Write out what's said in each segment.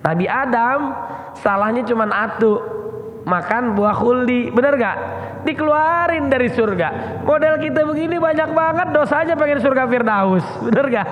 Nabi Adam salahnya cuman atu, makan buah khuldi, bener gak? Dikeluarin dari surga. Model kita begini banyak banget dosanya pengen surga Firdaus, bener gak?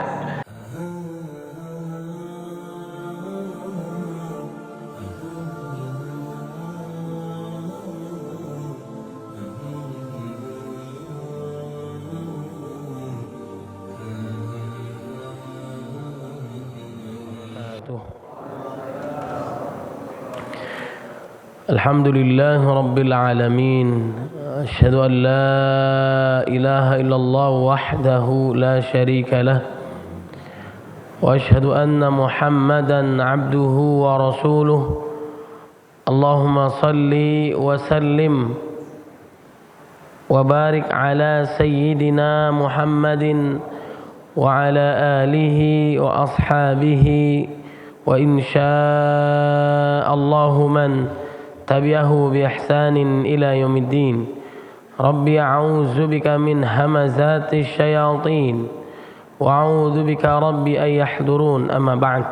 Alhamdulillah Rabbil Alamin. Asyhadu an la ilaha illallah wahdahu la syarika lah. Wa asyhadu anna Muhammadan abduhu wa rasuluh. Allahumma salli wa sallim wa barik ala sayyidina Muhammadin wa ala alihi wa ashabihi wa insya Allahu man tabi'ahu bi ihsanin ila yaumiddin. Rabbi a'udzu bika min hamazati syayatin wa a'udzu bika rabbi an yahdurun. Amma ba'd.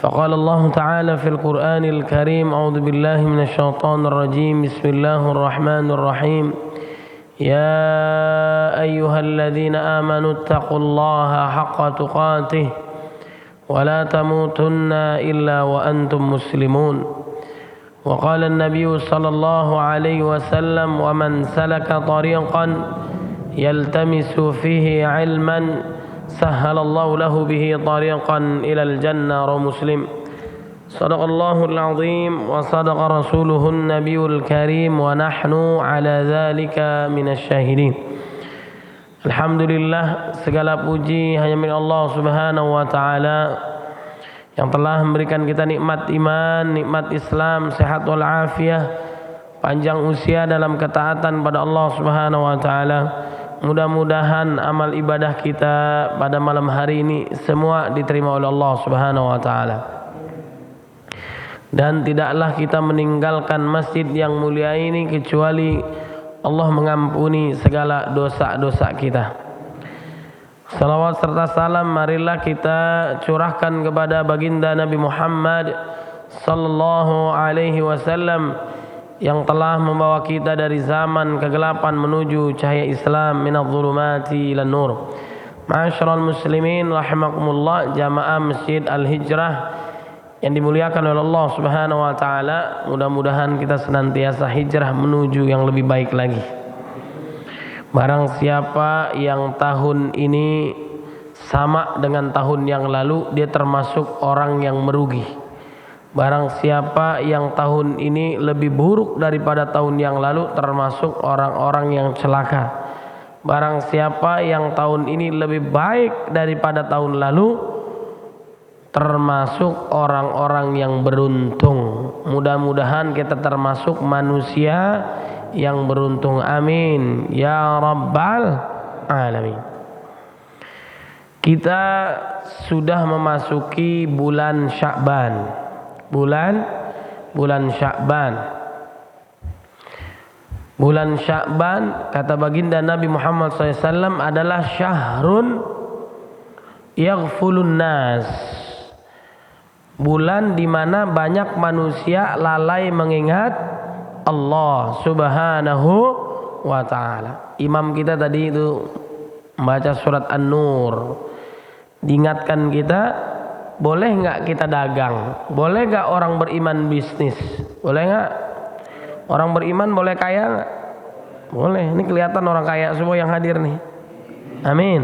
Faqala Allah Ta'ala fil Qur'anil Karim, a'udzu billahi minasy syaithanir rajim. Bismillahirrahmanirrahim. Ya ayyuhalladzina amanu taqullaha haqqa tuqatih wa la tamutunna illa wa antum muslimun. وقال النبي صلى الله عليه وسلم ومن سلك طريقا يلتمس فيه علما سهل الله له به طريقا إلى الجنة. رواه مسلم. صدق الله العظيم وصدق رسوله النبي الكريم ونحن على ذلك من الشاهدين. Alhamdulillah, segala puji hanya milik Allah Subhanahu wa taala yang telah memberikan kita nikmat iman, nikmat Islam, sehat wal afiah, panjang usia dalam ketaatan pada Allah Subhanahu wa taala. Mudah-mudahan amal ibadah kita pada malam hari ini semua diterima oleh Allah Subhanahu wa taala. Dan tidaklah kita meninggalkan masjid yang mulia ini kecuali Allah mengampuni segala dosa-dosa kita. Salawat serta salam marilah kita curahkan kepada baginda Nabi Muhammad sallallahu alaihi wasallam yang telah membawa kita dari zaman kegelapan menuju cahaya Islam, minadh dhulumati ilan nur. Ma'asyiral muslimin rahimakumullah, jamaah Masjid Al-Hijrah yang dimuliakan oleh Allah Subhanahu wa taala, mudah-mudahan kita senantiasa hijrah menuju yang lebih baik lagi. Barang siapa yang tahun ini sama dengan tahun yang lalu, dia termasuk orang yang merugi. Barang siapa yang tahun ini lebih buruk daripada tahun yang lalu, termasuk orang-orang yang celaka. Barang siapa yang tahun ini lebih baik daripada tahun lalu, termasuk orang-orang yang beruntung. Mudah-mudahan kita termasuk manusia yang beruntung. Amin ya rabbal alamin. Kita sudah memasuki bulan Sya'ban. Bulan Sya'ban. Bulan Sya'ban kata baginda Nabi Muhammad SAW adalah syahrun yaghfulun nas. Bulan di mana banyak manusia lalai mengingat Allah Subhanahu wa taala. Imam kita tadi itu membaca surat An-Nur, diingatkan kita, boleh enggak kita dagang? Boleh enggak orang beriman bisnis? Boleh enggak? Orang beriman boleh kaya enggak? Boleh. Ini kelihatan orang kaya semua yang hadir nih. Amin.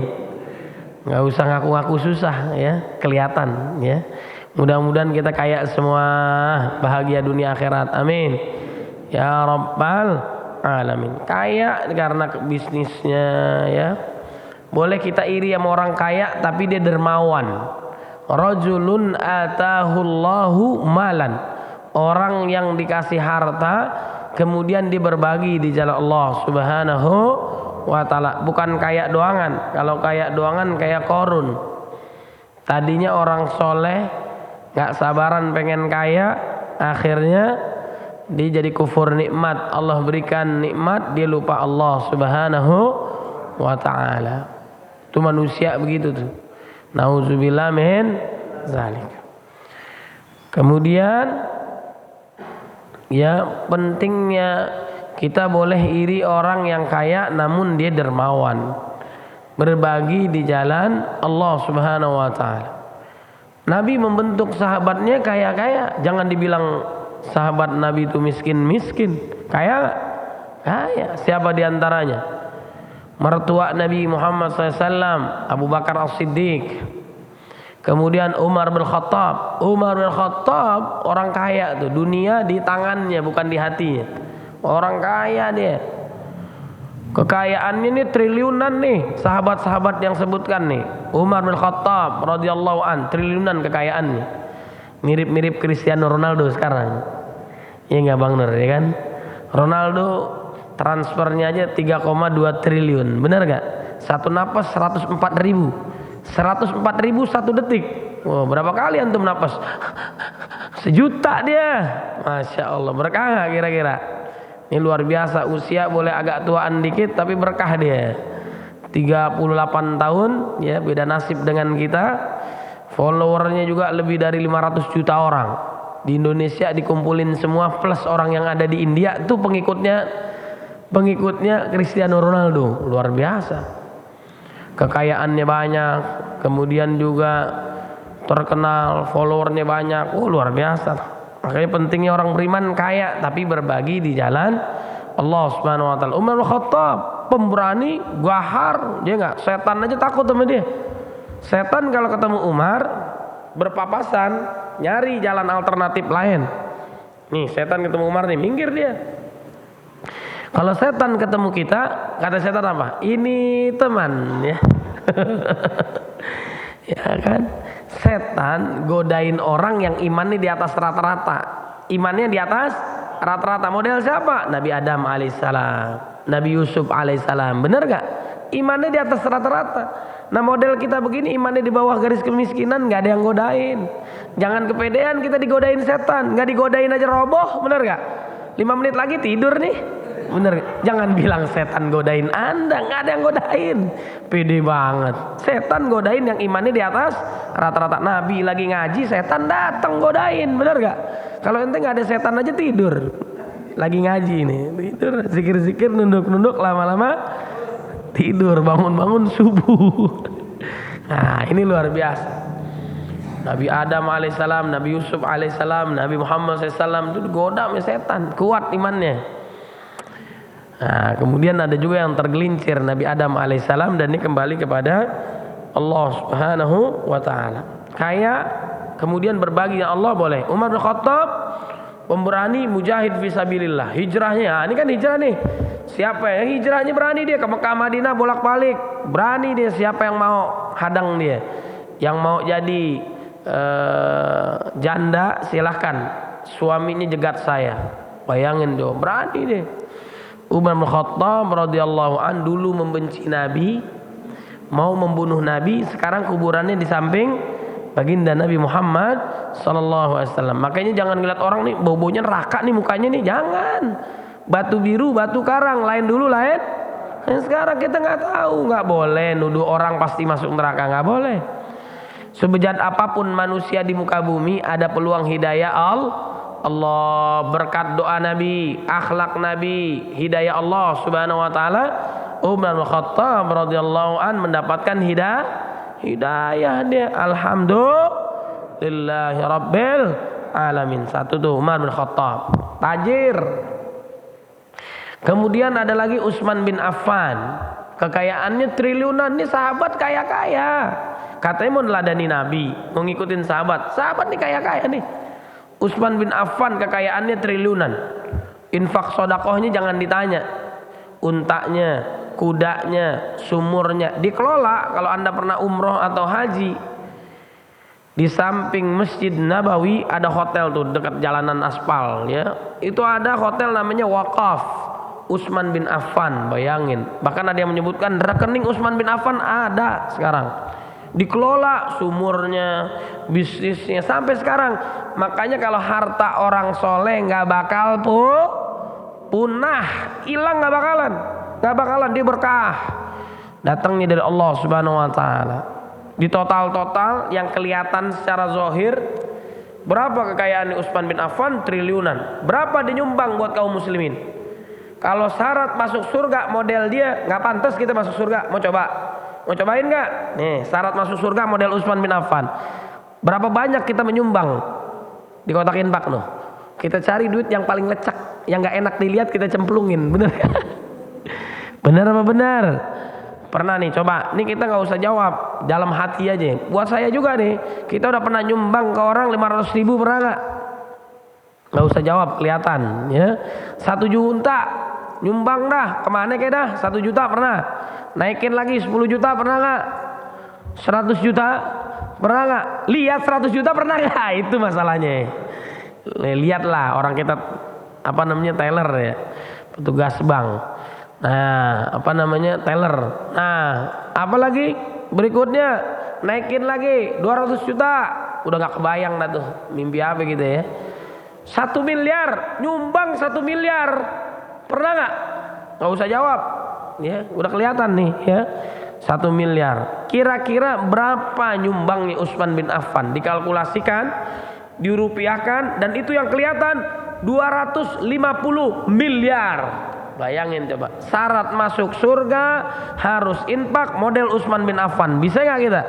Enggak usah ngaku-ngaku susah ya, kelihatan ya. Mudah-mudahan kita kaya semua, bahagia dunia akhirat. Amin ya rabbal alamin. Kaya karena bisnisnya ya. Boleh kita iri sama orang kaya tapi dia dermawan. Rajulun atahullahu malan. Orang yang dikasih harta kemudian dia berbagi di jalan Allah Subhanahu wa taala. Bukan kaya doangan. Kalau kaya doangan kayak Qarun. Tadinya orang soleh, gak sabaran pengen kaya, akhirnya dia jadi kufur nikmat. Allah berikan nikmat, dia lupa Allah Subhanahu wa ta'ala. Itu manusia begitu tuh. Nauzubillah min zalik. Kemudian ya pentingnya kita boleh iri orang yang kaya namun dia dermawan, berbagi di jalan Allah Subhanahu wa taala. Nabi membentuk sahabatnya kaya-kaya, jangan dibilang sahabat Nabi itu miskin-miskin. Kaya, kaya. Siapa di antaranya? Mertua Nabi Muhammad SAW, Abu Bakar As-Siddiq. Kemudian Umar bin Khattab. Umar bin Khattab orang kaya tuh, dunia di tangannya bukan di hatinya. Orang kaya dia. Kekayaannya ini triliunan nih, sahabat-sahabat yang sebutkan nih. Umar bin Khattab radhiyallahu an, triliunan kekayaannya. Mirip-mirip Cristiano Ronaldo sekarang. Iya enggak Bang Nur, ya kan? Ronaldo transfernya aja 3,2 triliun. Benar enggak? Satu napas 104.000. 104.000 satu detik. Wow, berapa kali antum napas? 1 juta dia. Masya Allah, berkah nggak kira-kira? Ini luar biasa, usia boleh agak tuaan dikit tapi berkah dia. 38 tahun, ya beda nasib dengan kita. Followernya juga lebih dari 500 juta orang. Di Indonesia dikumpulin semua plus orang yang ada di India itu pengikutnya Cristiano Ronaldo. Luar biasa. Kekayaannya banyak, kemudian juga terkenal, followernya banyak. Oh, luar biasa. Makanya pentingnya orang beriman kaya tapi berbagi di jalan Allah Subhanahu wa taala. Umar bin Khattab pemberani, gahar, dia enggak, setan aja takut sama dia. Setan kalau ketemu Umar berpapasan, nyari jalan alternatif lain. Nih, setan ketemu Umar nih, minggir dia. Kalau setan ketemu kita, kata setan apa? Ini teman, ya. Ya kan? Setan godain orang yang imannya di atas rata-rata. Imannya di atas rata-rata. Model siapa? Nabi Adam alaihissalam, Nabi Yusuf alaihissalam. Bener gak? Imannya di atas rata-rata. Nah model kita begini, imannya di bawah garis kemiskinan, gak ada yang godain. Jangan kepedean kita digodain setan. Gak digodain aja roboh, bener gak? 5 menit lagi tidur nih. Bener, jangan bilang setan godain Anda, nggak ada yang godain. Pede banget. Setan godain yang imannya di atas rata-rata. Nabi lagi ngaji, setan datang godain, bener gak? Kalau ente nggak ada setan aja tidur. Lagi ngaji nih, tidur, zikir-zikir, nunduk-nunduk, lama-lama tidur, bangun-bangun subuh. Nah ini luar biasa. Nabi Adam alaihissalam, Nabi Yusuf alaihissalam, Nabi Muhammad SAW itu digoda sama setan, kuat imannya. Nah, kemudian ada juga yang tergelincir, Nabi Adam alaihissalam, dan ini kembali kepada Allah Subhanahu wa taala. Kaya kemudian berbagi dengan Allah boleh. Umar bin Khattab pemberani, mujahid fisabilillah. Hijrahnya, ini kan hijrah nih. Siapa yang hijrahnya berani dia ke Mekah Madinah bolak-balik. Berani dia, siapa yang mau hadang dia. Yang mau jadi janda silahkan, suaminya jegat saya. Bayangin dia, berani dia. Umar bin Khattab radhiyallahu an dulu membenci Nabi, mau membunuh Nabi, sekarang kuburannya di samping baginda Nabi Muhammad sallallahu alaihi wasallam. Makanya jangan ngeliat orang nih bau-baunya neraka nih mukanya nih, jangan. Batu biru, batu karang, lain dulu lain. Nah, sekarang kita nggak tahu, nggak boleh nuduh orang pasti masuk neraka, nggak boleh. Sebejat apapun manusia di muka bumi ada peluang hidayah Allah, berkat doa Nabi, akhlak Nabi, hidayah Allah Subhanahu wa taala. Umar bin Khattab radhiyallahu an mendapatkan hidayah dia. Alhamdulillahi rabbil alamin. Satu tuh Umar bin Khattab, tajir. Kemudian ada lagi Utsman bin Affan, kekayaannya triliunan. Ini sahabat kaya-kaya. Katanya mau neladani Nabi, mau ngikutin sahabat. Sahabat nih kaya-kaya nih. Utsman bin Affan kekayaannya triliunan. Infak sodakohnya jangan ditanya. Untanya, kudanya, sumurnya dikelola. Kalau Anda pernah umroh atau haji, di samping Masjid Nabawi ada hotel tuh dekat jalanan aspal ya. Itu ada hotel namanya Waqaf Utsman bin Affan, bayangin. Bahkan ada yang menyebutkan rekening Utsman bin Affan ada sekarang. Dikelola sumurnya, bisnisnya sampai sekarang. Makanya kalau harta orang soleh nggak bakal punah, hilang, nggak bakalan dia berkah. Datangnya dari Allah Subhanahu wa taala. Di total yang kelihatan secara zahir Berapa kekayaan Utsman bin Affan? Triliunan. Berapa dinyumbang buat kaum muslimin? Kalau syarat masuk surga model dia, nggak pantas kita masuk surga. Mau coba? Mau cobain nggak? Nih syarat masuk surga model Utsman bin Affan. Berapa banyak kita menyumbang di kotak infak noh? Kita cari duit yang paling lecak, yang nggak enak dilihat kita cemplungin, bener kan? Bener apa benar? Pernah nih coba, nih kita nggak usah jawab, dalam hati aja. Buat saya juga nih, kita udah pernah nyumbang ke orang 500.000 pernah nggak? Nggak usah jawab, kelihatan ya. 1 juta nyumbang dah, kemana kayak dah? 1 juta pernah, naikin lagi 10 juta pernah nggak? 100 juta pernah nggak? Lihat 100 juta pernah nggak? Itu masalahnya. Lihatlah orang kita apa namanya teller ya, petugas bank. Nah apa namanya teller. Nah apa lagi berikutnya naikin lagi 200 juta. Udah nggak kebayang dah tuh mimpi apa gitu ya. 1 miliar nyumbang 1 miliar pernah nggak? Nggak usah jawab ya, udah kelihatan nih ya. 1 miliar kira-kira berapa nyumbangnya Utsman bin Affan? Dikalkulasikan, dirupiahkan, dan itu yang kelihatan 250 miliar. Bayangin coba, syarat masuk surga harus infak model Utsman bin Affan. Bisa nggak kita?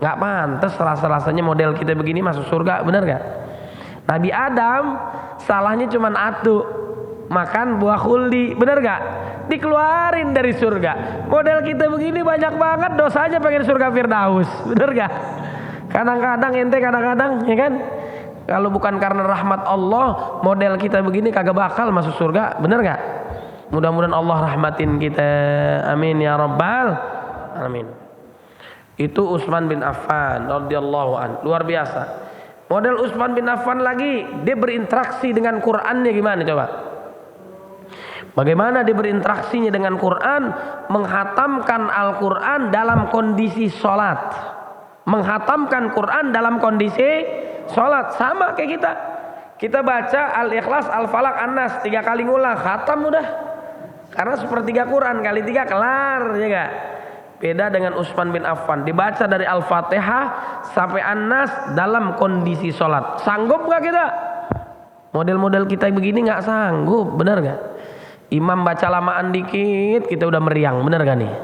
Nggak pantas, rasa-rasanya model kita begini masuk surga, benar nggak? Nabi Adam salahnya cuma atu, makan buah khuldi, benar nggak? Dikeluarin dari surga. Model kita begini banyak banget dosanya pengen surga Firdaus, benar nggak? Kadang-kadang ente kadang-kadang ya kan, kalau bukan karena rahmat Allah model kita begini kagak bakal masuk surga, benar nggak? Mudah-mudahan Allah rahmatin kita, amin ya rabbal alamin. Itu Utsman bin Affan radhiyallahu an, luar biasa. Model Utsman bin Affan lagi, dia berinteraksi dengan Qur'annya gimana coba? Bagaimana dia berinteraksinya dengan Quran? Menghatamkan Al-Quran dalam kondisi sholat. Menghatamkan Quran dalam kondisi sholat. Sama kayak kita. Kita baca Al-Ikhlas, Al-Falaq, An-Nas 3 kali ngulang, khatam udah. Karena sepertiga Quran kali 3 kelar, ya gak? Beda dengan Utsman bin Affan, dibaca dari Al-Fatihah sampai An-Nas dalam kondisi sholat. Sanggup gak kita? Model-model kita begini gak sanggup, bener gak? Imam baca lamaan dikit kita udah meriang, bener gak nih?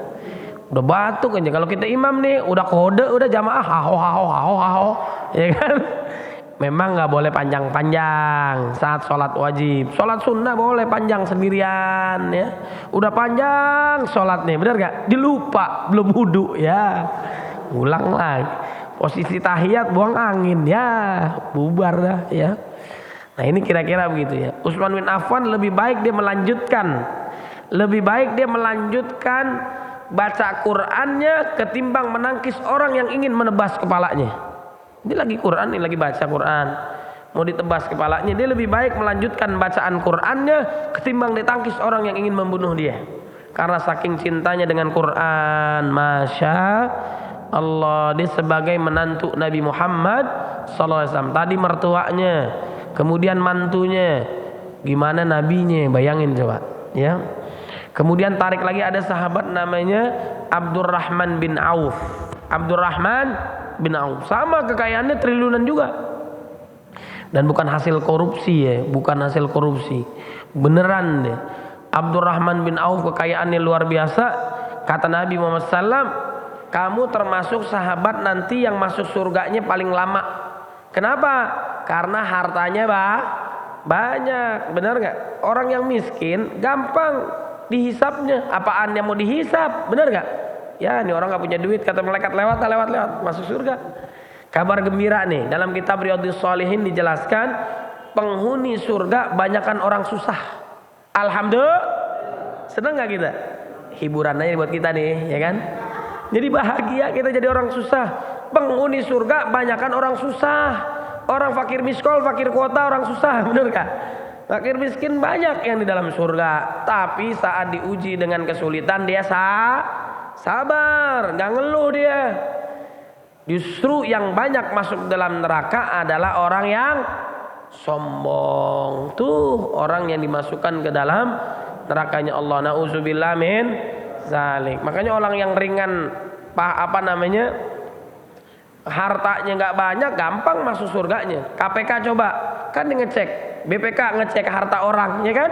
Udah batuk aja. Kalau kita imam nih udah kode, udah jamaah haho, ya kan? Memang nggak boleh panjang-panjang saat sholat wajib. Sholat sunnah boleh panjang sendirian ya. Udah panjang sholat nih, bener gak? Dilupa belum wudu ya. Ulang lagi. Posisi tahiyat buang angin ya, bubar dah ya. Nah ini kira-kira begitu ya. Utsman bin Affan lebih baik dia melanjutkan, baca Qur'annya ketimbang menangkis orang yang ingin menebas kepalanya. Dia lagi Quran, ini lagi baca Quran, mau ditebas kepalanya, dia lebih baik melanjutkan bacaan Qur'annya ketimbang ditangkis orang yang ingin membunuh dia. Karena saking cintanya dengan Quran, masya Allah, dia sebagai menantu Nabi Muhammad SAW. Tadi mertuanya, kemudian mantunya, gimana nabinya, bayangin coba ya. Kemudian tarik lagi ada sahabat namanya Abdurrahman bin Auf. Abdurrahman bin Auf sama kekayaannya triliunan juga. Dan bukan hasil korupsi ya, bukan hasil korupsi. Beneran deh. Abdurrahman bin Auf kekayaannya luar biasa. Kata Nabi Muhammad SAW, kamu termasuk sahabat nanti yang masuk surganya paling lama. Kenapa? Karena hartanya banyak. Bener gak? Orang yang miskin gampang dihisapnya. Apaan yang mau dihisap? Bener gak? Ya ini orang gak punya duit, kata malaikat lewat masuk surga. Kabar gembira nih, dalam kitab Riyadhus Shalihin dijelaskan penghuni surga banyakan orang susah. Alhamdulillah. Seneng gak kita? Hiburan aja buat kita nih, ya kan? Jadi bahagia kita jadi orang susah. Penghuni surga banyakan orang susah. Orang fakir miskol, fakir kuota, orang susah, bener gak? Fakir miskin banyak yang di dalam surga. Tapi saat diuji dengan kesulitan dia sabar, gak ngeluh dia. Justru yang banyak masuk dalam neraka adalah orang yang sombong. Tuh orang yang dimasukkan ke dalam nerakanya Allah. Nauzubillah min zalik. Makanya orang yang ringan hartanya nggak banyak, gampang masuk surganya. KPK coba, kan ngecek, BPK ngecek harta orang, ya kan?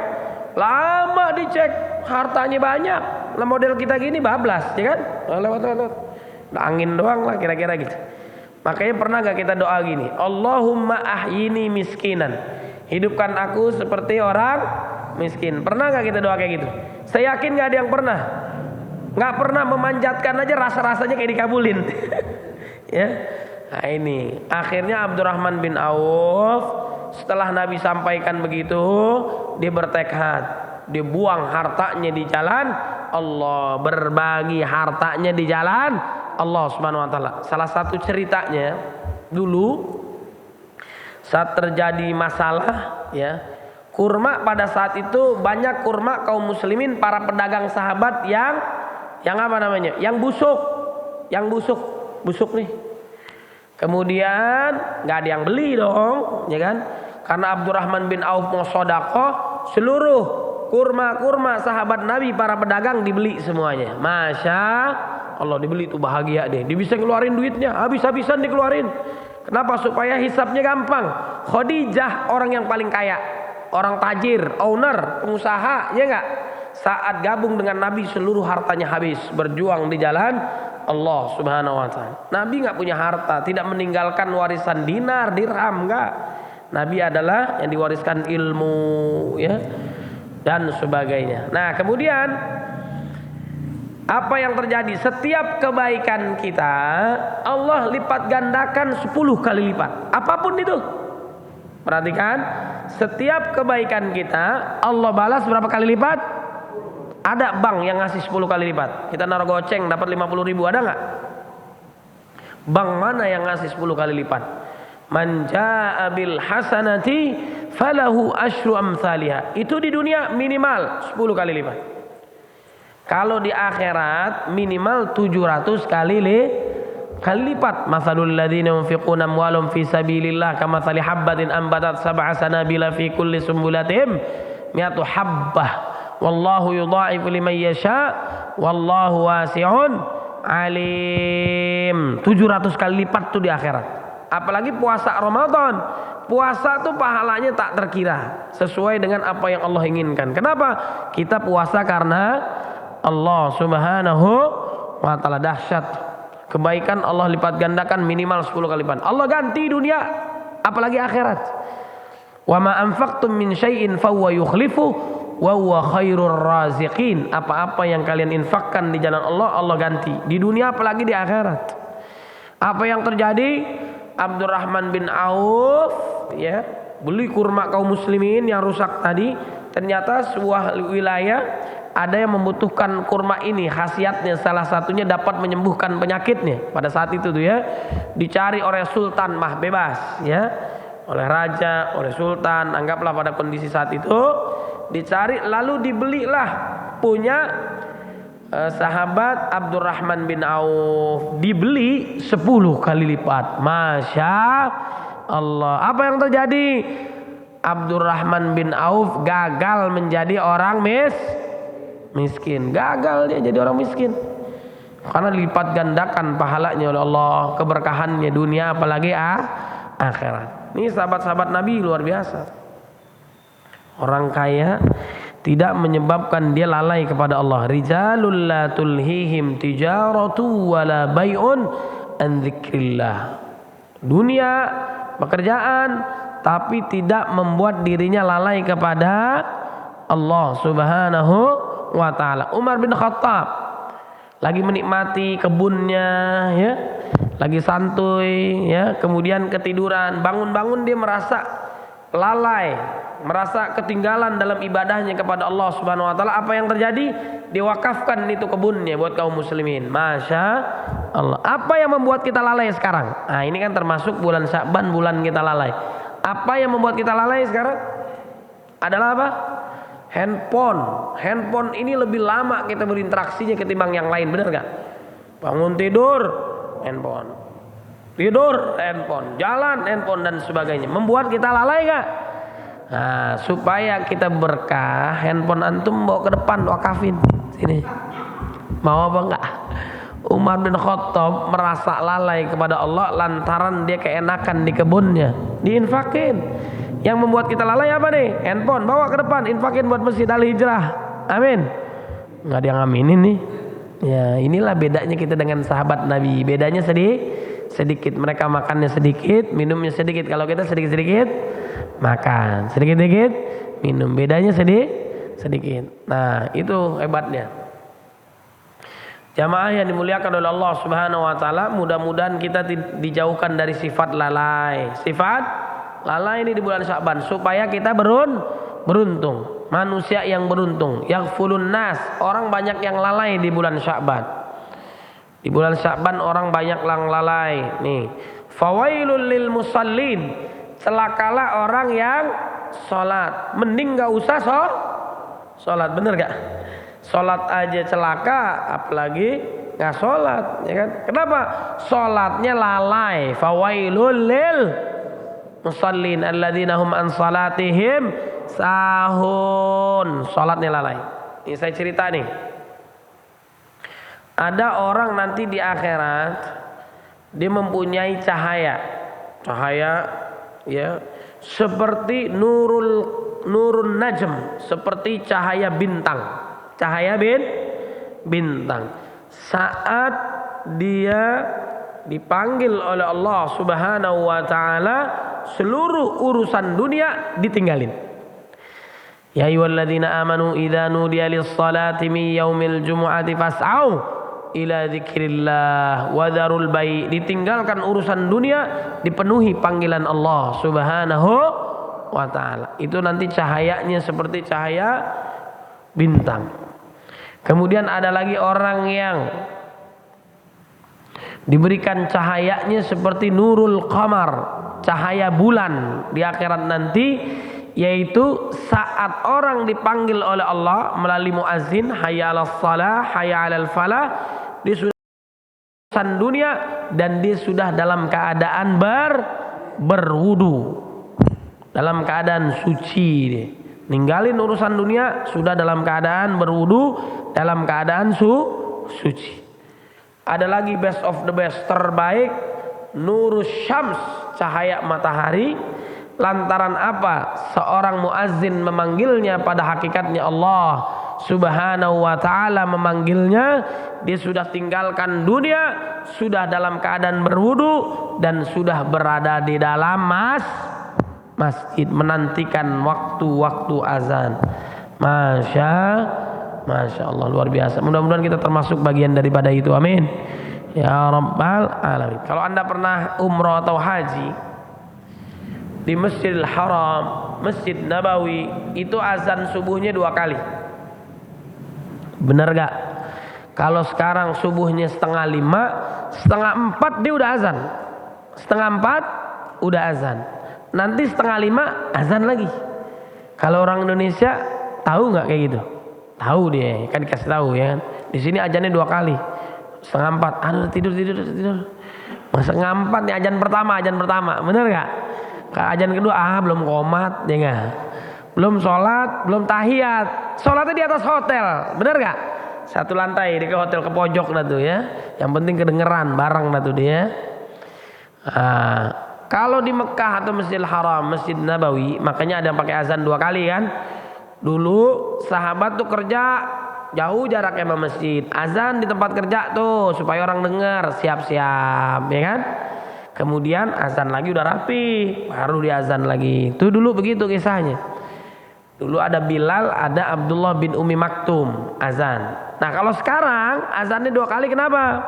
Lama dicek, hartanya banyak. Lah model kita gini bablas, ya kan? Lewat. Angin doang lah kira-kira gitu. Makanya pernah gak kita doa gini, Allahumma ahyini miskinan, hidupkan aku seperti orang miskin. Pernah gak kita doa kayak gitu? Saya yakin gak ada yang pernah. Gak pernah memanjatkan aja rasa-rasanya kayak dikabulin. Ya. Nah ini akhirnya Abdurrahman bin Auf setelah Nabi sampaikan begitu, dia bertekad, dia buang hartanya di jalan Allah, berbagi hartanya di jalan Allah Subhanahu wa taala. Salah satu ceritanya dulu saat terjadi masalah, ya, kurma pada saat itu banyak kurma kaum muslimin, para pedagang sahabat yang apa namanya? Yang busuk nih. Kemudian nggak ada yang beli dong, ya kan? Karena Abdurrahman bin Auf mau sedekah, seluruh kurma sahabat Nabi para pedagang dibeli semuanya. Masya Allah, dibeli itu bahagia deh. Dia bisa ngeluarin duitnya, habis-habisan dikeluarin. Kenapa? Supaya hisapnya gampang. Khadijah orang yang paling kaya, orang tajir, owner, pengusaha, ya enggak? Saat gabung dengan Nabi seluruh hartanya habis, berjuang di jalan Allah Subhanahu wa taala. Nabi enggak punya harta, tidak meninggalkan warisan dinar, dirham, enggak. Nabi adalah yang diwariskan ilmu, ya, dan sebagainya. Nah, kemudian apa yang terjadi? Setiap kebaikan kita Allah lipat gandakan 10 kali lipat. Apapun itu. Perhatikan, setiap kebaikan kita Allah balas berapa kali lipat? Ada bank yang ngasih 10 kali lipat. Kita naruh goceng dapat 50.000, ada nggak? Bank mana yang ngasih 10 kali lipat? Man jaa bil hasanati falahu asyru amsalihha. Itu di dunia minimal 10 kali lipat. Kalau di akhirat minimal 700 kali lipat. Masalul ladzina yunfiquna amwalahum fi sabilillah kamathali habbatin ambatat sab'a sanabila fi kulli sumbulatin mi'atu habbah. Wallahu yudha'ifu liman yasha wallahu wasi'un alim. 700 kali lipat tuh di akhirat. Apalagi puasa Ramadan. Puasa tuh pahalanya tak terkira sesuai dengan apa yang Allah inginkan. Kenapa? Kita puasa karena Allah Subhanahu wa taala. Dahsyat. Kebaikan Allah lipat gandakan minimal 10 kali lipat. Allah ganti dunia, apalagi akhirat. Wa ma anfaqtum min syai'in fahuwa yukhlifu wa huwa khairur raziqin. Apa-apa yang kalian infakkan di jalan Allah, Allah ganti. Di dunia apalagi di akhirat. Apa yang terjadi? Abdurrahman bin Auf, ya, beli kurma kaum muslimin yang rusak tadi. Ternyata sebuah wilayah ada yang membutuhkan kurma ini. Khasiatnya salah satunya dapat menyembuhkan penyakitnya. Pada saat itu tuh, ya, dicari oleh sultan, mah bebas, ya, oleh raja, oleh sultan, anggaplah pada kondisi saat itu dicari, lalu dibelilah punya sahabat Abdurrahman bin Auf, dibeli 10 kali lipat. Masya Allah. Apa yang terjadi? Abdurrahman bin Auf gagal menjadi orang miskin. Gagal dia jadi orang miskin. Karena lipat gandakan pahalanya oleh Allah, keberkahannya dunia apalagi akhirat. Ini sahabat-sahabat Nabi luar biasa. Orang kaya tidak menyebabkan dia lalai kepada Allah. Rijalul la tulhihim tijaratu wala bai'un an dzikrillah. Dunia, pekerjaan, tapi tidak membuat dirinya lalai kepada Allah Subhanahu wa taala. Umar bin Khattab lagi menikmati kebunnya, ya, lagi santuy, ya, kemudian ketiduran, bangun-bangun dia merasa lalai, merasa ketinggalan dalam ibadahnya kepada Allah Subhanahu wa taala. Apa yang terjadi? Diwakafkan itu kebunnya buat kaum muslimin. Masya Allah. Apa yang membuat kita lalai sekarang? Nah, ini kan termasuk bulan Sya'ban, bulan kita lalai. Apa yang membuat kita lalai sekarang? Adalah apa? Handphone ini lebih lama kita berinteraksinya ketimbang yang lain, benar gak? Bangun tidur, handphone. Tidur, handphone. Jalan, handphone, dan sebagainya. Membuat kita lalai gak? Nah, supaya kita berkah, handphone antum bawa ke depan, wakafin. Sini. Mau apa enggak? Umar bin Khattab merasa lalai kepada Allah lantaran dia keenakan di kebunnya, diinfakin. Yang membuat kita lalai apa nih? Handphone, bawa ke depan, infakin buat Masjid Al-Hijrah. Amin. Nggak ada yang aminin nih. Ya, inilah bedanya kita dengan sahabat Nabi. Bedanya sedikit. Mereka makannya sedikit, minumnya sedikit. Kalau kita sedikit-sedikit makan, sedikit-sedikit minum. Bedanya sedikit. Nah, itu hebatnya. Jamaah yang dimuliakan oleh Allah Subhanahu wa taala, mudah-mudahan kita dijauhkan dari sifat lalai. Sifat lalai ini di bulan Sya'ban supaya kita beruntung. Manusia yang beruntung, yaghfulun nas, orang banyak yang lalai di bulan Sya'ban. Di bulan Sya'ban orang banyak yang lalai. Nih, fawailul lil musallin, celakalah orang yang salat. Mending enggak usah salat, bener gak? Salat aja celaka, apalagi nggak salat, ya kan? Kenapa? Salatnya lalai. Fawailul lil musallin alladzina hum an salatihim sahun. Salatnya lalai. Ini saya cerita nih. Ada orang nanti di akhirat dia mempunyai cahaya ya seperti nurun najm, seperti cahaya bintang. Bintang. Saat dia dipanggil oleh Allah Subhanahu wa taala, seluruh urusan dunia ditinggalin. Ya ayyuhalladzina amanu idza nudiya lis-salati min yaumil jumu'ati fas'au ila dzikrillah wa dzarul bai'. Ditinggalkan urusan dunia, dipenuhi panggilan Allah Subhanahu wa taala. Itu nanti cahayanya seperti cahaya bintang. Kemudian ada lagi orang yang diberikan cahayanya seperti nurul qamar, cahaya bulan di akhirat nanti, yaitu saat orang dipanggil oleh Allah melalui muazin, hayya 'alas shalah, hayya 'alal falah, dia sudah urusan dunia dan dia sudah dalam keadaan berwudu, dalam keadaan suci dia. Ninggalin urusan dunia, sudah dalam keadaan berwudu, dalam keadaan suci. Ada lagi best of the best, terbaik, nurus syams, cahaya matahari. Lantaran apa? Seorang muazzin memanggilnya, pada hakikatnya Allah Subhanahu wa taala memanggilnya, dia sudah tinggalkan dunia, sudah dalam keadaan berwudu dan sudah berada di dalam masjid menantikan waktu-waktu azan. Masya Allah, luar biasa. Mudah-mudahan kita termasuk bagian daripada itu. Amin ya rabbal alamin. Kalau Anda pernah umroh atau haji di Masjidil Haram, Masjid Nabawi, itu azan subuhnya 2 kali. Benar gak? Kalau sekarang subuhnya 4:30, 3:30 dia udah azan. 4:30 udah azan. Nanti 4:30 azan lagi. Kalau orang Indonesia tahu nggak kayak gitu? Tahu dia, kan dikasih tahu ya kan. Di sini azannya 2 kali. 3:30, aduh tidur. Masa 3:30 nih azan pertama, bener nggak? Kalau azan kedua, belum qomat, ya nggak? Belum sholat, belum tahiyat. Sholatnya di atas hotel, bener nggak? 1 lantai di ke hotel ke pojok dah tuh ya. Yang penting kedengeran bareng dah tuh dia. Kalau di Mekah atau Masjidil Haram, Masjid Nabawi, makanya ada yang pakai azan 2 kali kan. Dulu sahabat tuh kerja jauh jaraknya sama masjid, azan di tempat kerja tuh supaya orang dengar, siap-siap ya kan. Kemudian azan lagi udah rapi, baru diazan lagi. Itu dulu begitu kisahnya. Dulu ada Bilal, ada Abdullah bin Umi Maktum azan. Nah kalau sekarang azannya 2 kali, kenapa?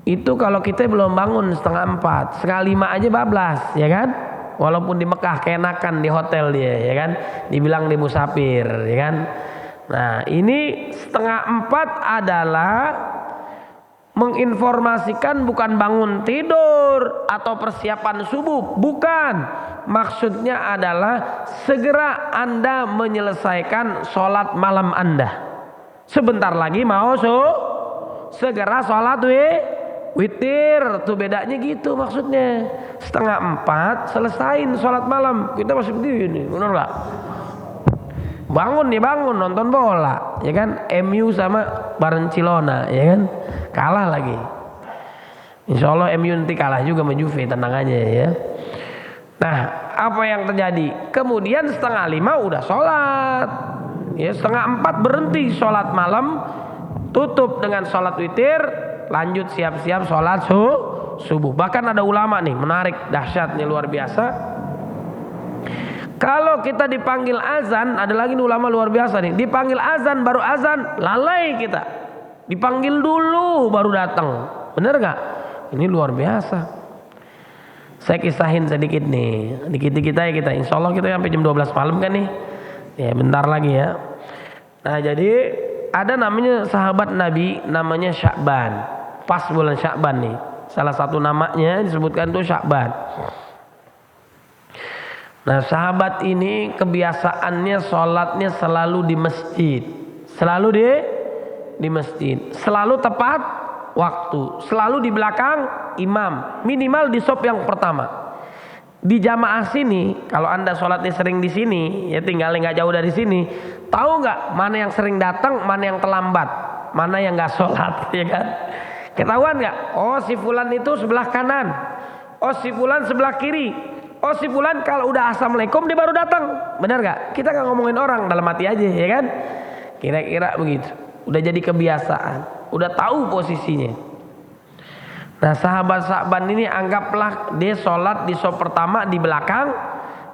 Itu kalau kita belum bangun 3:30, 4:30 aja bablas, ya kan? Walaupun di Mekah keenakan di hotel dia, ya kan? Dibilang di musafir, ya kan? Nah, ini 3:30 adalah menginformasikan bukan bangun tidur atau persiapan subuh, bukan. Maksudnya adalah segera Anda menyelesaikan sholat malam Anda. Sebentar lagi mau segera sholat witir, tuh bedanya gitu maksudnya. 3:30 selesain sholat malam, kita masih begini, benar nggak? Bangun nonton bola, ya kan? MU sama Barcelona, ya kan? kalah lagi. Insya Allah MU nanti kalah juga sama Juve, tenang aja ya. Nah, apa yang terjadi? Kemudian 4:30 udah sholat, ya 3:30 berhenti sholat malam, tutup dengan sholat witir, lanjut siap-siap sholat subuh. Bahkan ada ulama nih menarik, dahsyatnya luar biasa. Kalau kita dipanggil azan, ada lagi nih ulama luar biasa nih, dipanggil azan baru azan, lalai kita. Dipanggil dulu baru datang. Bener gak? Ini luar biasa. Saya kisahin sedikit nih, dikit-dikit aja kita. Insya Allah kita sampai jam 12 malam kan nih. Ya bentar lagi ya. Nah jadi ada namanya sahabat Nabi namanya Sya'ban. Pas bulan Sya'ban nih. Salah satu namanya disebutkan tuh Sya'ban. Nah sahabat ini kebiasaannya sholatnya selalu di masjid. Selalu di masjid. Selalu tepat waktu. Selalu di belakang imam. Minimal di sop yang pertama. Di jamaah sini, kalau anda sholatnya sering di sini, ya tinggalnya nggak jauh dari sini. Tahu nggak mana yang sering datang, mana yang terlambat, mana yang nggak sholat, ya kan? Ketahuan nggak? Oh si fulan itu sebelah kanan. Oh si fulan sebelah kiri. Oh si fulan kalau udah assalamualaikum dia baru datang. Benar nggak? Kita nggak ngomongin orang, dalam hati aja, ya kan? Kira-kira begitu. Udah jadi kebiasaan. Udah tahu posisinya. Nah sahabat-sahabat ini anggaplah dia sholat di sop pertama di belakang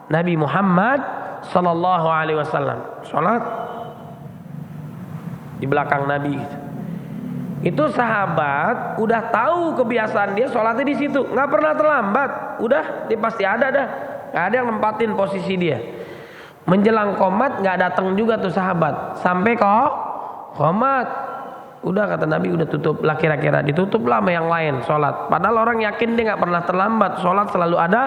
Nabi Muhammad Sallallahu Alaihi Wasallam. Sholat di belakang Nabi. Itu sahabat udah tahu kebiasaan dia sholatnya di situ, nggak pernah terlambat. Udah dia pasti ada dah, nggak ada yang nempatin posisi dia. Menjelang qomat nggak datang juga tuh sahabat sampai qomat. Udah kata Nabi udah tutup lah, kira-kira ditutup lah sama yang lain sholat. Padahal orang yakin dia nggak pernah terlambat. Sholat selalu ada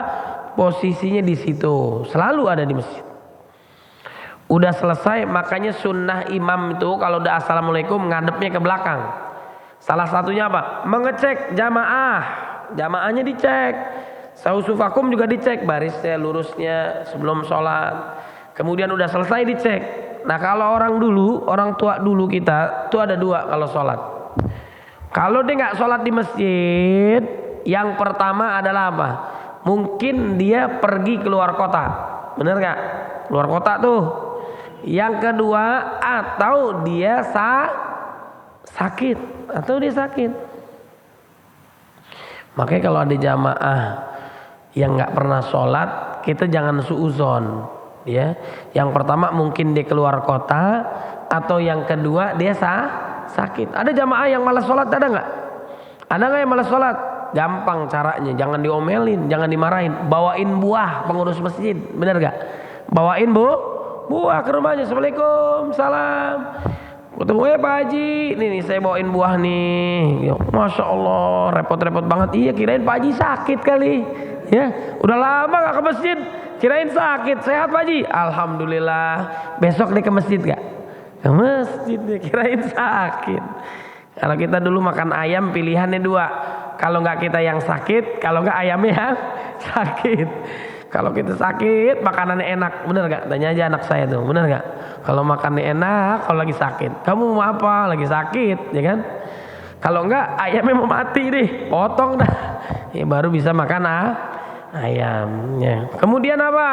posisinya di situ, selalu ada di masjid. Udah selesai, makanya sunnah imam itu kalau udah assalamualaikum ngadepnya ke belakang. Salah satunya apa? Mengecek jamaah, jamaahnya dicek. Sausufakum juga dicek, barisnya lurusnya sebelum sholat. Kemudian udah selesai dicek. Nah kalau orang tua dulu kita tuh ada dua kalau sholat. Kalau dia nggak sholat di masjid, yang pertama adalah apa? Mungkin dia pergi keluar kota, bener nggak? Keluar kota tuh. Yang kedua atau dia sakit, Makanya kalau ada jamaah yang nggak pernah sholat, kita jangan suuzon. Ya, yang pertama mungkin dia keluar kota, atau yang kedua dia sakit. Ada jamaah yang malas sholat, ada nggak? Ada nggak yang malas sholat? Gampang caranya, jangan diomelin, jangan dimarahin. Bawain buah pengurus masjid, bener nggak? Bawain buah ke rumahnya. Assalamualaikum, salam. Ketemu Pak Haji, nih saya bawain buah nih. Masya Allah, repot-repot banget. Iya, kirain Pak Haji sakit kali. Ya, udah lama nggak ke masjid. Kirain sakit, sehat Pak Haji? Alhamdulillah. Besok dia ke masjid gak? Ke masjid dia, kirain sakit. Kalau kita dulu makan ayam pilihannya dua. Kalau nggak kita yang sakit, kalau nggak ayamnya yang sakit. Kalau kita sakit, makanannya enak, bener gak? Tanya aja anak saya tuh, bener gak? Kalau makannya enak, kalau lagi sakit. Kamu mau apa? Lagi sakit, ya kan? Kalau enggak, ayamnya mau mati deh, potong dah. Ya baru bisa makan ayamnya. Kemudian apa?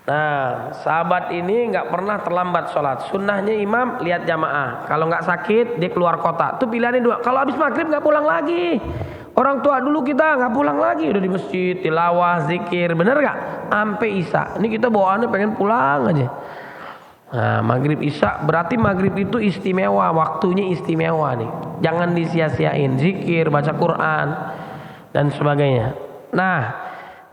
Nah, sahabat ini nggak pernah terlambat sholat. Sunnahnya imam lihat jamaah. Kalau nggak sakit dia keluar kota. Tuh pilihannya dua. Kalau habis maghrib nggak pulang lagi. Orang tua dulu kita nggak pulang lagi, udah di masjid tilawah zikir, bener nggak? Sampai isya. Ini kita bawaannya pengen pulang aja. Nah, maghrib isya berarti maghrib itu istimewa, waktunya istimewa nih. Jangan disia-siain, zikir, baca Quran dan sebagainya. Nah,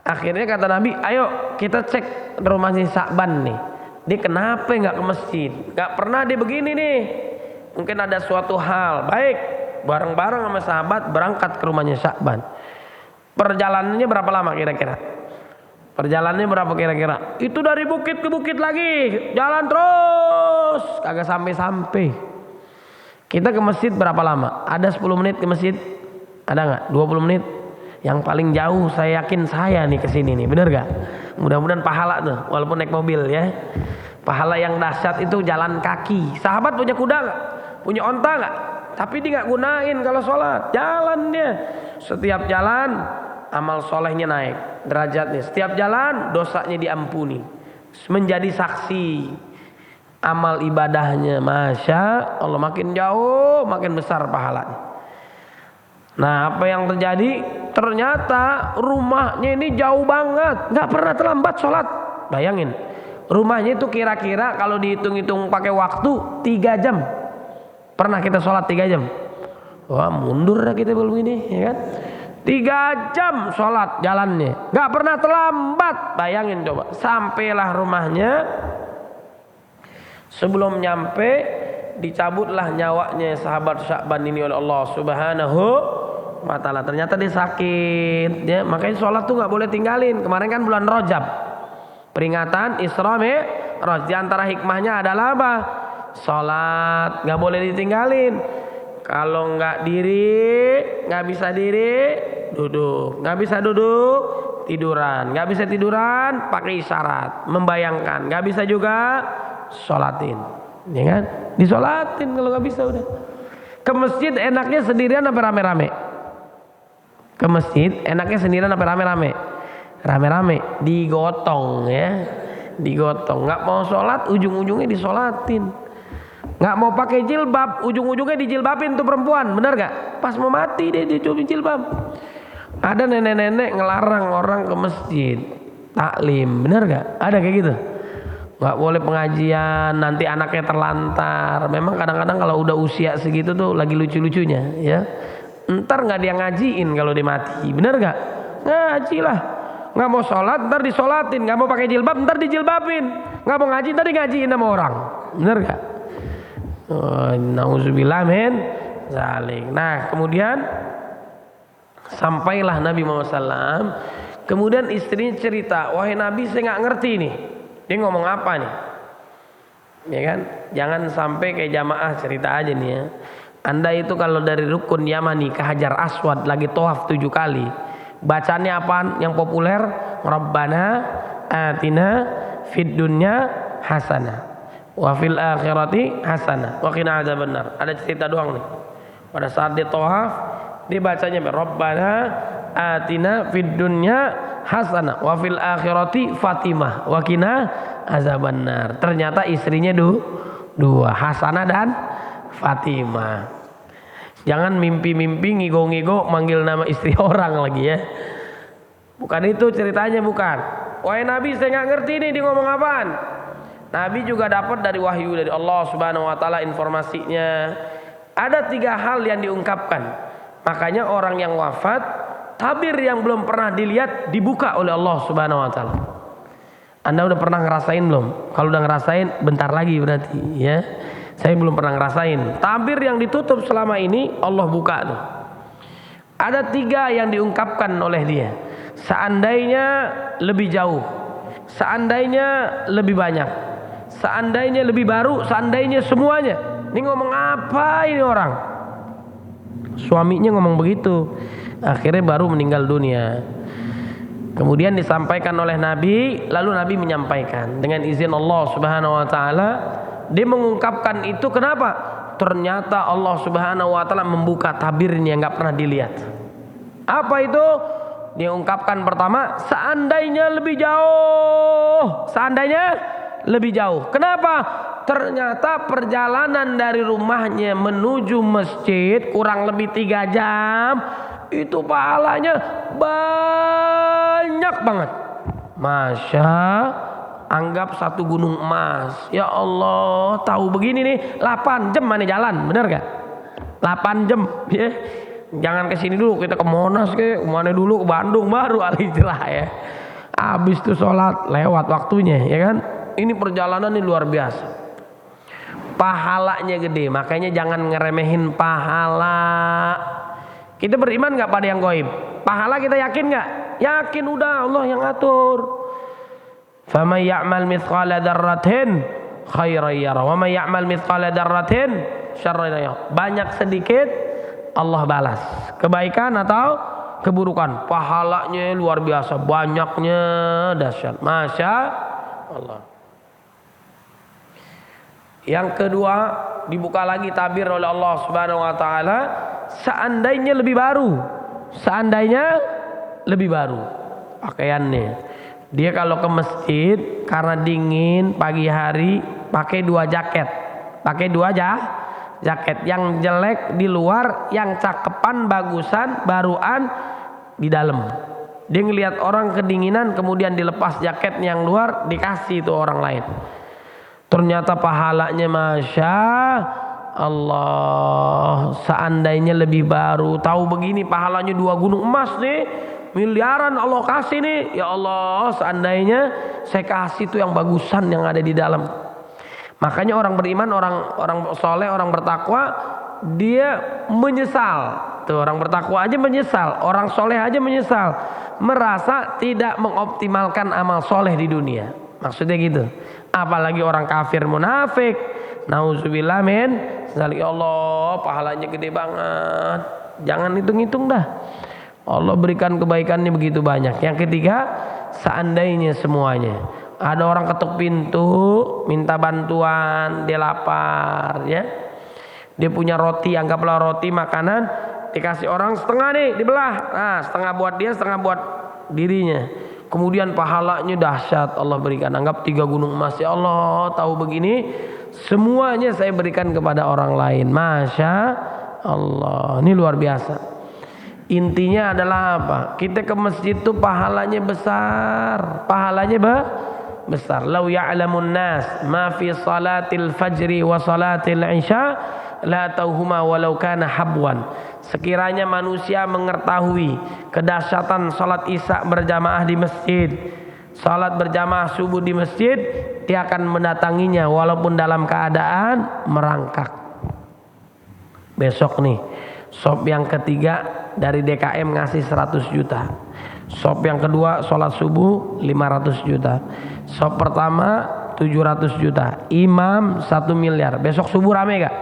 akhirnya kata Nabi, ayo kita cek rumahnya Sya'ban nih. Dia kenapa nggak ke masjid? Nggak pernah dia begini nih. Mungkin ada suatu hal. Baik, bareng-bareng sama sahabat berangkat ke rumahnya Sya'ban. Perjalanannya berapa lama kira-kira? Perjalanannya berapa kira-kira? Itu dari bukit ke bukit lagi. Jalan terus. Kagak sampai-sampai. Kita ke masjid berapa lama? Ada 10 menit ke masjid? Ada nggak? 20 menit? Yang paling jauh saya yakin saya nih kesini nih, bener gak? Mudah-mudahan pahala tuh, walaupun naik mobil ya. Pahala yang dahsyat itu jalan kaki. Sahabat punya kuda gak? Punya onta gak? tapi dia nggak gunain kalau sholat. Jalan dia. Setiap jalan amal solehnya naik derajatnya. Setiap jalan dosanya diampuni. Menjadi saksi amal ibadahnya, masya Allah, makin jauh makin besar pahalanya. Nah, apa yang terjadi? Ternyata rumahnya ini jauh banget, nggak pernah terlambat sholat. Bayangin, rumahnya itu kira-kira kalau dihitung-hitung pakai waktu 3 jam. Pernah kita sholat 3 jam? Wah, mundur dah kita belum ini, ya kan? 3 jam sholat jalannya, nggak pernah terlambat. Bayangin coba, sampailah rumahnya. Sebelum nyampe, dicabutlah nyawanya sahabat Sya'ban ini oleh Allah Subhanahu wa ta'ala. Ternyata dia sakit, ya, makanya sholat tuh nggak boleh tinggalin. Kemarin kan bulan Rajab, peringatan Isra Mi'raj. Di antara hikmahnya adalah apa? Sholat nggak boleh ditinggalin. Kalau nggak diri, nggak bisa diri, duduk. Nggak bisa duduk, tiduran. Nggak bisa tiduran, pakai isyarat, membayangkan. Nggak bisa juga, sholatin, ya kan? Disolatin kalau nggak bisa udah. Ke masjid enaknya sendirian apa rame-rame? Ke masjid enaknya sendirian apa rame-rame? Rame-rame, digotong ya, digotong. Nggak mau sholat, ujung-ujungnya disolatin. Nggak mau pakai jilbab, ujung-ujungnya dijilbabin tuh perempuan, bener gak? Pas mau mati dia coba jilbab. Ada nenek-nenek ngelarang orang ke masjid taklim, bener gak? Ada kayak gitu. Nggak boleh pengajian, nanti anaknya terlantar. Memang kadang-kadang kalau udah usia segitu tuh lagi lucu-lucunya, ya. Ntar nggak dia ngajiin kalau dia mati, bener gak? Ngaji lah. Nggak mau sholat, ntar disolatin. Nggak mau pakai jilbab, ntar dijilbabin. Nggak mau ngaji, ntar ngajiin sama orang, bener gak? Nauzubillah min zalik. Nah, kemudian sampailah Nabi Muhammad SAW. Kemudian istrinya cerita, wahai Nabi, saya nggak ngerti nih. Dia ngomong apa nih? Ya kan? Jangan sampai kayak jamaah cerita aja nih ya. Anda itu kalau dari rukun Yamani ke Hajar Aswad lagi tawaf 7 kali. Bacanya apaan yang populer? Rabbana atina fid dunya hasanah wa fil akhirati hasanah wa qina adzabannar. Ada cerita doang nih. Pada saat dia tawaf, dia bacanya Rabbana atina fid dunya hasanah wa fil akhirati Fatimah wa qina azabannar. Ternyata istrinya dua, Hasanah dan Fatimah. Jangan mimpi-mimpi ngigo-ngigo manggil nama istri orang lagi ya. Bukan itu ceritanya, bukan. Wahai Nabi, saya nggak ngerti nih dia ngomong apaan. Nabi juga dapat dari wahyu dari Allah Subhanahu wa taala informasinya. Ada 3 hal yang diungkapkan. Makanya orang yang wafat, tabir yang belum pernah dilihat dibuka oleh Allah Subhanahu wa taala. Anda udah pernah ngerasain belum? Kalau udah ngerasain, bentar lagi berarti ya. Saya belum pernah ngerasain. Tabir yang ditutup selama ini Allah buka tuh. Ada 3 yang diungkapkan oleh dia. Seandainya lebih jauh, seandainya lebih banyak, seandainya lebih baru, seandainya semuanya. Ini ngomong apa ini orang? Suaminya ngomong begitu. Akhirnya baru meninggal dunia. Kemudian disampaikan oleh Nabi, lalu Nabi menyampaikan dengan izin Allah Subhanahu wa taala. Dia mengungkapkan itu kenapa? Ternyata Allah Subhanahu wa taala membuka tabirnya yang enggak pernah dilihat. Apa itu? Dia ungkapkan pertama, seandainya lebih jauh. Seandainya lebih jauh. Kenapa? Ternyata perjalanan dari rumahnya menuju masjid kurang lebih 3 jam. Itu pahalanya banyak banget. Masya, anggap 1 gunung emas. Ya Allah, tahu begini nih 8 jam mana jalan, bener gak? 8 jam ya. Jangan ke sini dulu, kita ke Monas ke mana dulu, ke Bandung baru al-hijrah ya. Habis itu sholat lewat waktunya ya kan. Ini perjalanan ini luar biasa. Pahalanya gede, makanya jangan ngeremehin pahala. Kita beriman nggak pada yang gaib? Pahala kita yakin nggak? Yakin, udah Allah yang atur. Faman ya'mal mithqala dzarratin khairan yarah wa man ya'mal mithqala dzarratin syarran yarah. Banyak sedikit Allah balas kebaikan atau keburukan. Pahalanya luar biasa, banyaknya dahsyat. Masya Allah. Yang kedua, dibuka lagi tabir oleh Allah Subhanahu wa taala, seandainya lebih baru pakaiannya. Dia kalau ke masjid karena dingin pagi hari pakai 2 jaket. Jaket yang jelek di luar, yang cakepan bagusan baruan di dalam. Dia ngelihat orang kedinginan kemudian dilepas jaket yang luar dikasih itu orang lain. Ternyata pahalanya Masya Allah, seandainya lebih baru, tahu begini pahalanya 2 gunung emas nih, miliaran Allah kasih nih, ya Allah seandainya saya kasih itu yang bagusan yang ada di dalam. Makanya orang beriman, orang soleh, orang bertakwa, dia menyesal. Tuh, orang bertakwa aja menyesal, orang soleh aja menyesal, merasa tidak mengoptimalkan amal soleh di dunia. Maksudnya gitu. Apalagi orang kafir munafik, nauzubillah min, ya Allah pahalanya gede banget, jangan hitung-hitung dah, Allah berikan kebaikannya begitu banyak. Yang ketiga, seandainya semuanya, ada orang ketuk pintu minta bantuan, dia lapar ya, dia punya roti, anggaplah roti makanan, dikasih orang setengah nih dibelah, nah setengah buat dia, setengah buat dirinya. Kemudian pahalanya dahsyat Allah berikan, anggap 3 gunung emas. Ya Allah, tahu begini semuanya saya berikan kepada orang lain. Masya Allah, ini luar biasa. Intinya adalah apa? Kita ke masjid itu pahalanya besar, besar. Lau ya'lamun nas ma fi salatil fajri wa salatil isya la tauhuma walau kana habwan. Sekiranya manusia mengetahui kedahsyatan salat isya berjamaah di masjid, salat berjamaah subuh di masjid, dia akan mendatanginya walaupun dalam keadaan merangkak. Besok nih, shop yang ketiga dari DKM ngasih 100 juta. Shop yang kedua salat subuh 500 juta. Shop pertama 700 juta. Imam 1 miliar. Besok subuh rame gak?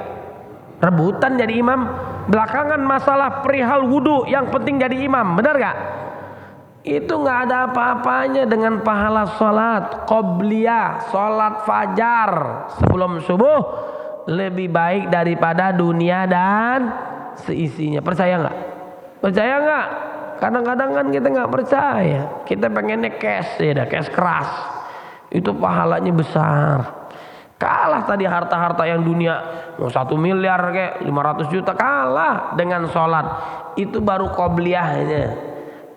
Rebutan jadi imam. Belakangan masalah perihal wudu, yang penting jadi imam, benar gak? Itu gak ada apa-apanya dengan pahala sholat qobliyah, sholat fajar sebelum subuh lebih baik daripada dunia dan seisinya. Percaya gak? Percaya gak? Kadang-kadang kan kita gak percaya, kita pengennya cash ya, cash keras. Itu pahalanya besar. Kalah tadi harta-harta yang dunia, mau 1 miliar kayak 500 juta, kalah dengan sholat. Itu baru qobliyahnya,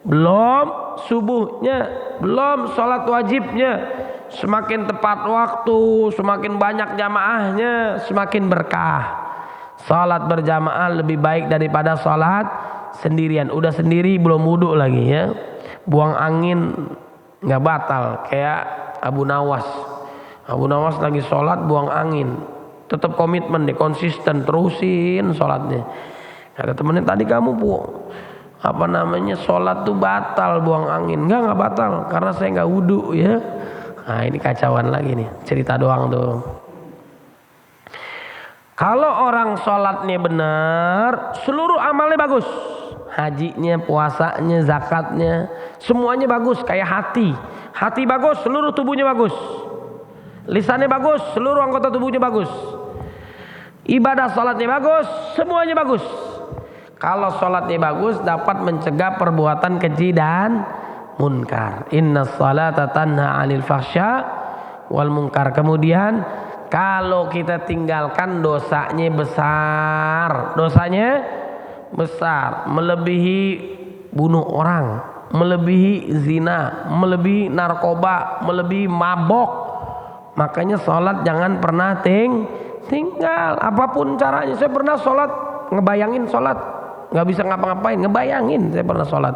belum subuhnya, belum sholat wajibnya. Semakin tepat waktu, semakin banyak jamaahnya, semakin berkah. Sholat berjamaah lebih baik daripada sholat sendirian. Udah sendiri belum wudu lagi ya, buang angin nggak batal kayak Abu Nawas lagi sholat buang angin, tetap komitmen deh, konsisten, terusin sholatnya. Kata temennya, tadi kamu sholat tuh batal buang angin. Enggak batal, karena saya nggak wudu ya. Nah ini kacauan lagi nih, cerita doang tuh. Kalau orang sholatnya benar, seluruh amalnya bagus, hajinya, puasanya, zakatnya, semuanya bagus. Kayak hati bagus, seluruh tubuhnya bagus. Lisannya bagus, seluruh anggota tubuhnya bagus. Ibadah sholatnya bagus, semuanya bagus. Kalau sholatnya bagus, dapat mencegah perbuatan keji dan munkar. Inna sholata tanha 'anil fahsya wal munkar. Kemudian kalau kita tinggalkan, dosanya besar, melebihi bunuh orang, melebihi zina, melebihi narkoba, melebihi mabok. Makanya sholat jangan pernah tinggal, apapun caranya. Saya pernah sholat, ngebayangin sholat, nggak bisa ngapa-ngapain, ngebayangin saya pernah sholat.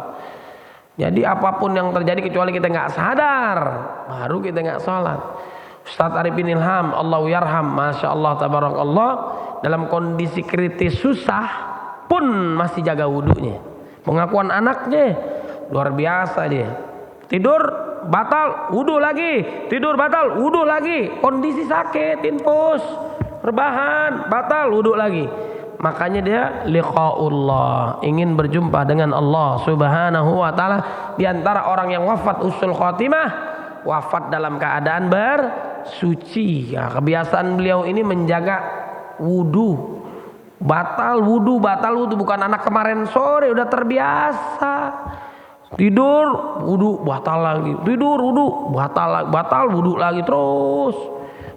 Jadi apapun yang terjadi kecuali kita nggak sadar, baru kita nggak sholat. Ustadz Arifin Ilham, Allahu yarham, masya Allah, tabarakallah, dalam kondisi kritis susah pun masih jaga wudunya. Pengakuan anaknya luar biasa dia. Tidur batal, wudu lagi, tidur batal, wudu lagi. Kondisi sakit, infus, rebahan, batal, wudu lagi. Makanya dia liqaullah, ingin berjumpa dengan Allah Subhanahu wa taala. Di antara orang yang wafat usul khotimah, wafat dalam keadaan bersuci. Ya, kebiasaan beliau ini menjaga wudu. Batal wudu bukan anak kemarin sore udah terbiasa. Tidur wudu batal lagi, tidur wudu batal wudu lagi terus.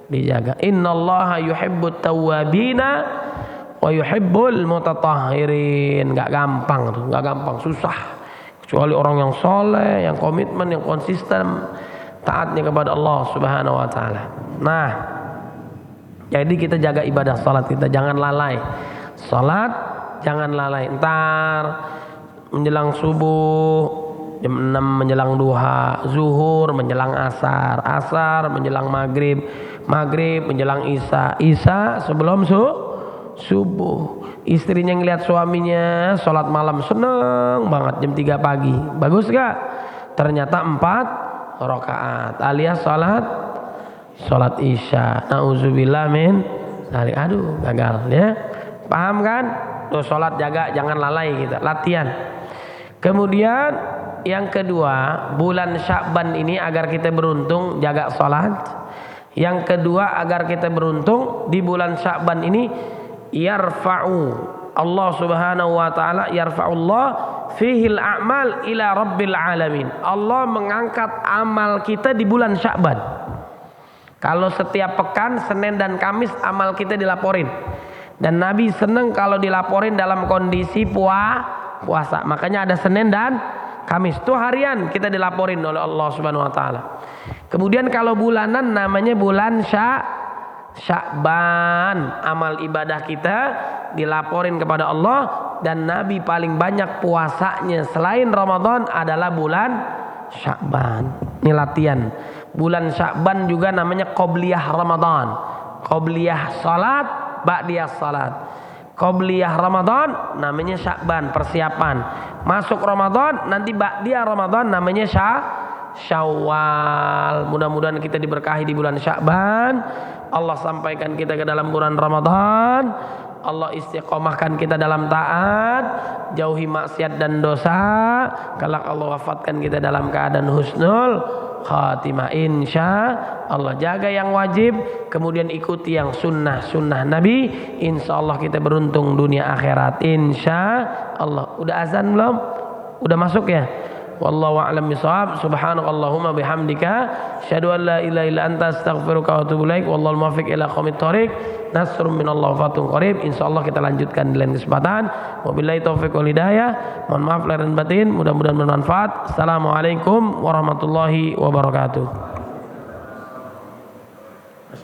Dijaga. Innallaha yuhibbut tawwabina wa yuhibbul mutatahhirin. Enggak gampang, susah. Kecuali orang yang soleh, yang komitmen, yang konsisten taatnya kepada Allah Subhanahu wa taala. Nah, jadi kita jaga ibadah salat kita, jangan lalai. Salat jangan lalai. Entar menjelang subuh, jam 6 menjelang duha, zuhur menjelang asar, asar menjelang maghrib, maghrib menjelang isya sebelum subuh. Istrinya ngelihat suaminya sholat malam seneng banget jam 3 pagi. Bagus gak? Ternyata 4 rakaat alias sholat isya. Nauzubillah min dzalik. Aduh, gagal ya. Paham kan? Tuh sholat jaga, jangan lalai kita, latihan. Kemudian yang kedua, bulan Sya'ban ini agar kita beruntung jaga sholat. Yang kedua, agar kita beruntung di bulan Sya'ban ini yarfa'u Allah Subhanahu wa taala, yarfa'ullah fihil a'mal ila rabbil alamin. Allah mengangkat amal kita di bulan Sya'ban. Kalau setiap pekan Senin dan Kamis amal kita dilaporin. Dan Nabi senang kalau dilaporin dalam kondisi puasa. Makanya ada Senin dan Kamis. Itu harian kita dilaporin oleh Allah Subhanahu wa taala. Kemudian kalau bulanan namanya bulan Sya'ban. Amal ibadah kita dilaporin kepada Allah, dan Nabi paling banyak puasanya selain Ramadan adalah bulan Sya'ban. Ini latihan. Bulan Sya'ban juga namanya qobliyah Ramadan. Qobliyah salat, ba'diyah salat. Qobliyah Ramadan namanya Sya'ban, persiapan. Masuk Ramadan, nanti ba'diyah Ramadan namanya Syawal. Mudah-mudahan kita diberkahi di bulan Sya'ban. Allah sampaikan kita ke dalam bulan Ramadan. Allah istiqomahkan kita dalam taat, jauhi maksiat dan dosa. Kelak Allah wafatkan kita dalam keadaan husnul khatimah, insya Allah. Jaga yang wajib, kemudian ikuti yang sunnah Nabi. Insya Allah kita beruntung dunia akhirat, insya Allah. Udah azan belum? Udah masuk ya? Wallahu a'lam bishawab. Subhanakallahumma bihamdika asyhadu an la ilaha illa anta astaghfiruka wa atubu ilaik. Wallahul muwaffiq ila aqwamit thoriq. Nasrun minallah wa fathun qarib. Insyaallah kita lanjutkan di lain kesempatan. Wabillahi taufiq wal hidayah. Mohon maaf lahir dan batin, mudah-mudahan bermanfaat. Assalamualaikum warahmatullahi wabarakatuh.